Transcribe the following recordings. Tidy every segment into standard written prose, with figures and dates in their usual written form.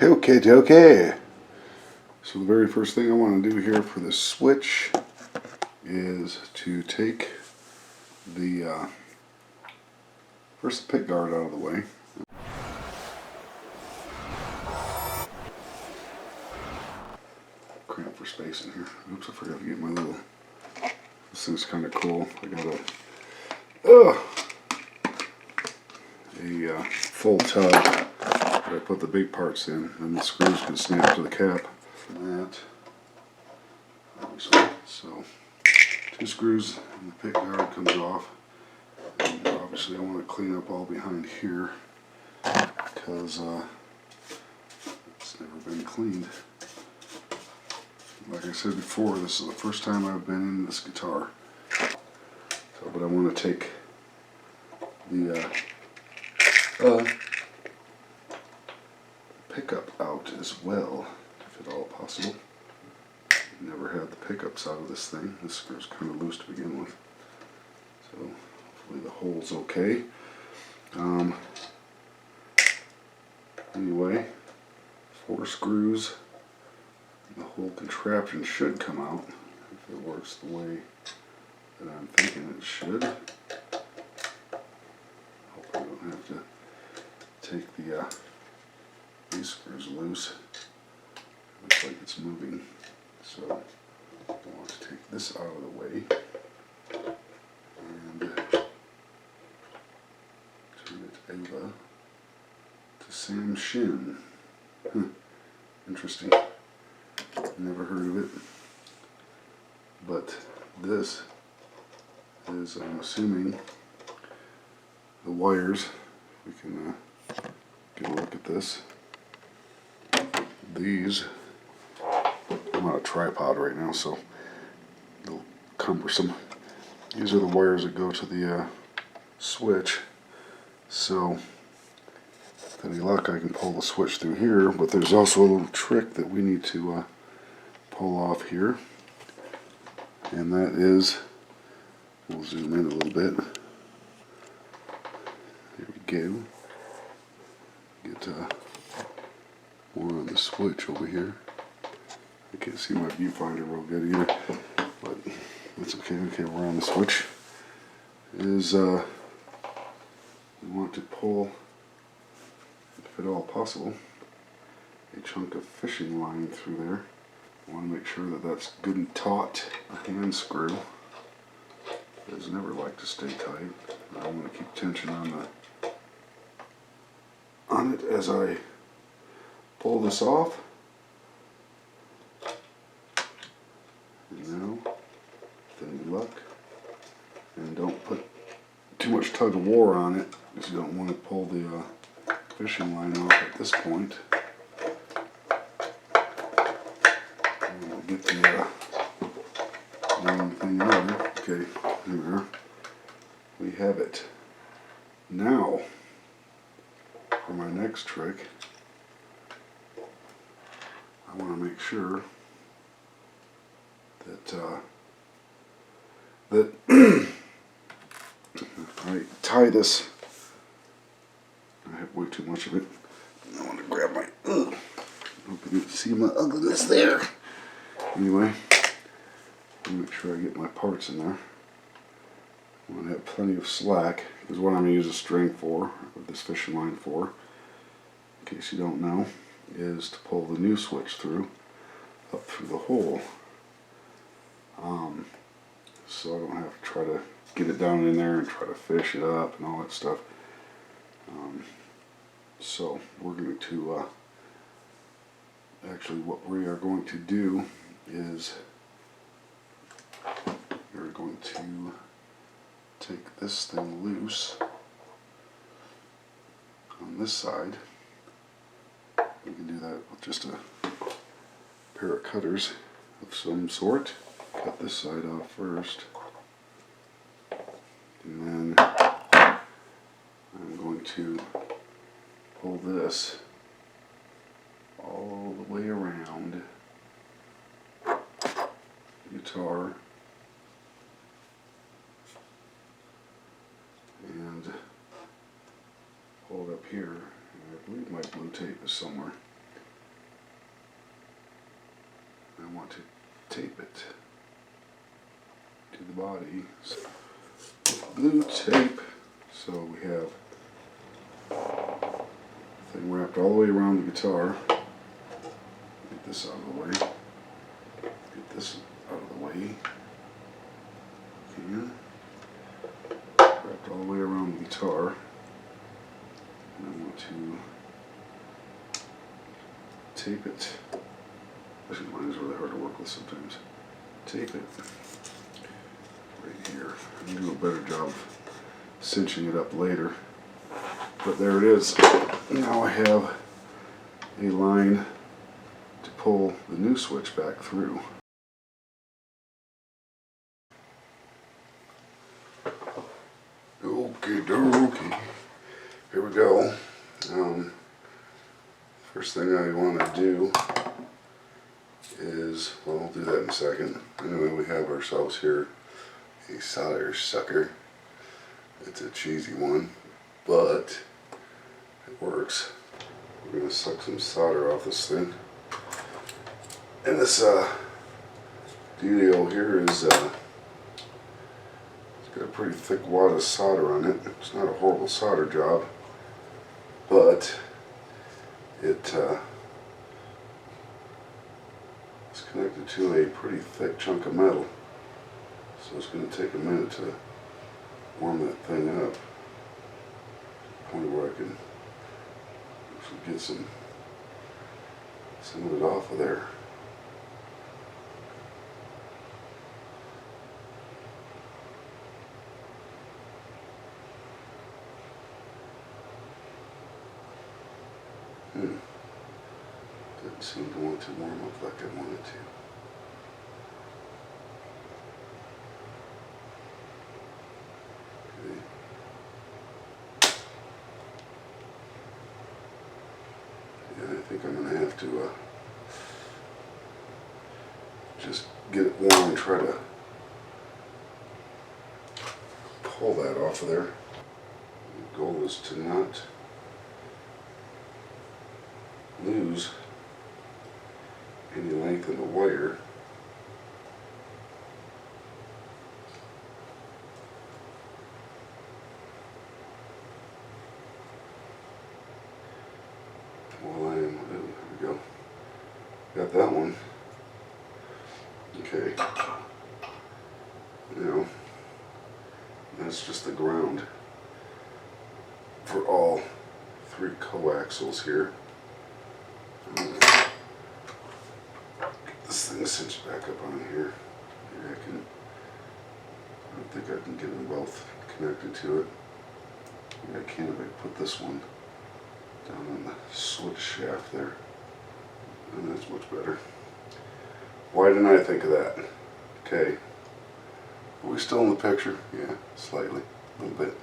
Okay. So the very first thing I want to do here for this switch is to take the first the pick guard out of the way. Cramp for space in here. Oops, I forgot to get my little. This thing's kind of cool. I got a full tub that I put the big parts in, and the screws can snap to the cap. That obviously. So 2 screws and the pick guard comes off. And obviously I want to clean up all behind here because it's never been cleaned. Like I said before, this is the first time I've been in this guitar. So, but I want to take the pickup out as well, if at all possible. Never had the pickups out of this thing. This screw's kind of loose to begin with. So hopefully the hole's okay. Anyway, 4 screws. The whole contraption should come out if it works the way that I'm thinking it should. Hope I don't have to take these screws loose. Looks like it's moving, so I want to take this out of the way and turn it over to Sam Shin. Interesting. Never heard of it, but this is, I'm assuming, the wires. We can get a look at this. These, I'm on a tripod right now, so a little cumbersome. These are the wires that go to the switch, so with any luck I can pull the switch through here, but there's also a little trick that we need to pull off here, and that is, we'll zoom in a little bit. There we go. Get more on the switch over here. I can't see my viewfinder real good either, but that's okay. Okay, we're on the switch. Is we want to pull, if at all possible, a chunk of fishing line through there. I want to make sure that that's good and taut. A hand screw does never like to stay tight. I want to keep tension on it as I pull this off. And now, with any luck, and don't put too much tug of war on it because you don't want to pull the fishing line off at this point. Get the long thing out. Okay, there we have it. Now, for my next trick, I want to make sure that I tie this. I have way too much of it. I want to grab my. Hope you can see my ugliness there. Anyway, I'll make sure I get my parts in there. I want to have plenty of slack, because what I'm going to use a string for, or this fishing line for, in case you don't know, is to pull the new switch through, up through the hole. So I don't have to try to get it down in there and try to fish it up and all that stuff. So we're going to, actually what we are going to do is we're going to take this thing loose on this side. We can do that with just a pair of cutters of some sort. Cut this side off first, and then I'm going to pull this all the way around the guitar and hold up here. And I believe my blue tape is somewhere. I want to tape it to the body. So, blue tape. So we have the thing wrapped all the way around the guitar. Get this out of the way. Get this out of the way. Okay. Wrapped all the way around the guitar. And I want to tape it. Actually, mine is really hard to work with sometimes. Tape it right here. I can do a better job of cinching it up later. But there it is. Now I have a line to pull the new switch back through. Okay, dokie. Here we go. First thing I want to do is, well, we'll do that in a second. Anyway, we have ourselves here a solder sucker. It's a cheesy one, but it works. We're going to suck some solder off this thing. And this dealio here is it's got a pretty thick wad of solder on it. It's not a horrible solder job, but it's connected to a pretty thick chunk of metal. So it's going to take a minute to warm that thing up. Point where I can actually get some of it off of there. Didn't seem to want to warm up like I wanted to. Okay. Yeah, I think I'm going to have to just get it warm and try to pull that off of there. The goal is to not lose any length in the wire. While I am, there we go. Got that one. Okay. Now, that's just the ground for all three coaxials here. Get this thing cinched back up on here. Maybe I don't think I can get them both connected to it. Maybe I can if I put this one down on the switch shaft there. And that's much better. Why didn't I think of that? Okay. Are we still in the picture? Yeah, slightly. A little bit.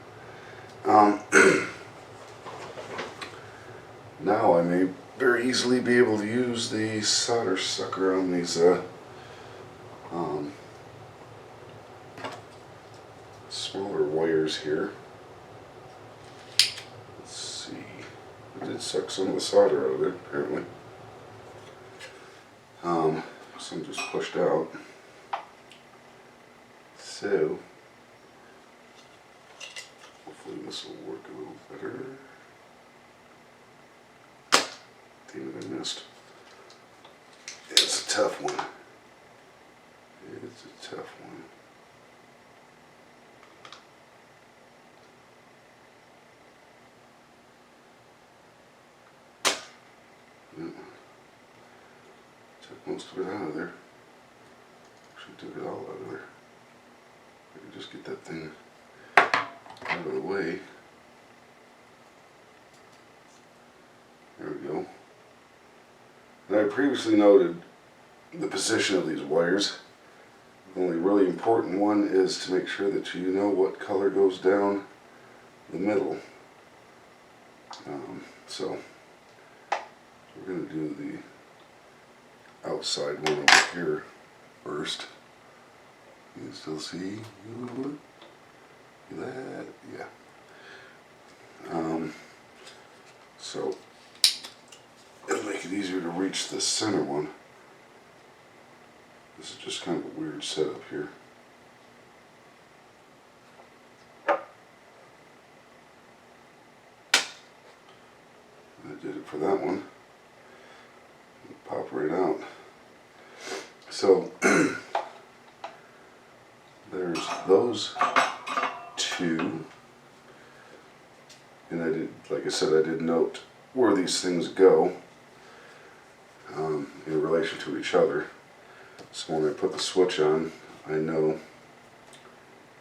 Now I may very easily be able to use the solder sucker on these smaller wires here. Let's see. I did suck some of the solder out of it, apparently. Some just pushed out. So hopefully this will work a little better. Damn it, I missed. It's a tough one. It's a tough one. Yeah. Took most of it out of there. Actually took it all out of there. I could just get that thing out of the way. There we go. And I previously noted the position of these wires. The only really important one is to make sure that you know what color goes down the middle. So we're going to do the outside one over here first. You can still see that? Yeah. So it'll make it easier to reach the center one. This is just kind of a weird setup here. That did it for that one. Pop right out. So there's those two, and I did, like I said, I did note where these things go in relation to each other. So when I put the switch on, I know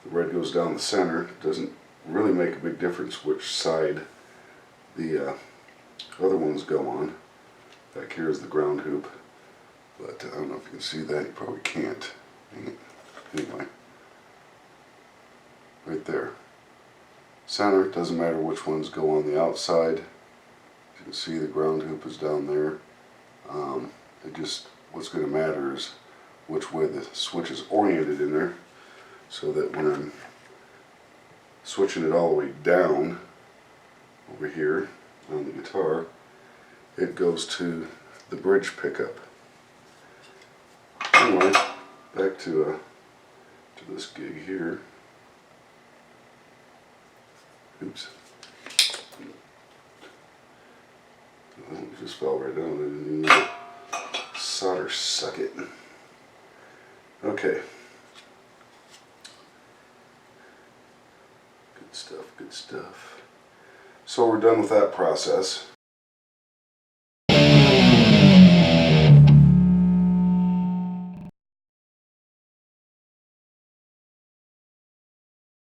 the red goes down the center. It doesn't really make a big difference which side the other ones go on. Back here is the ground hoop, but I don't know if you can see that. You probably can't. Anyway, right there. Center, it doesn't matter which ones go on the outside. As you can see, the ground hoop is down there. What's going to matter is which way the switch is oriented in there, so that when I'm switching it all the way down over here on the guitar, it goes to the bridge pickup. Anyway, back to this gig here. Oops. It just fell right down. I didn't even need to solder suck it. Okay. Good stuff, good stuff. So we're done with that process.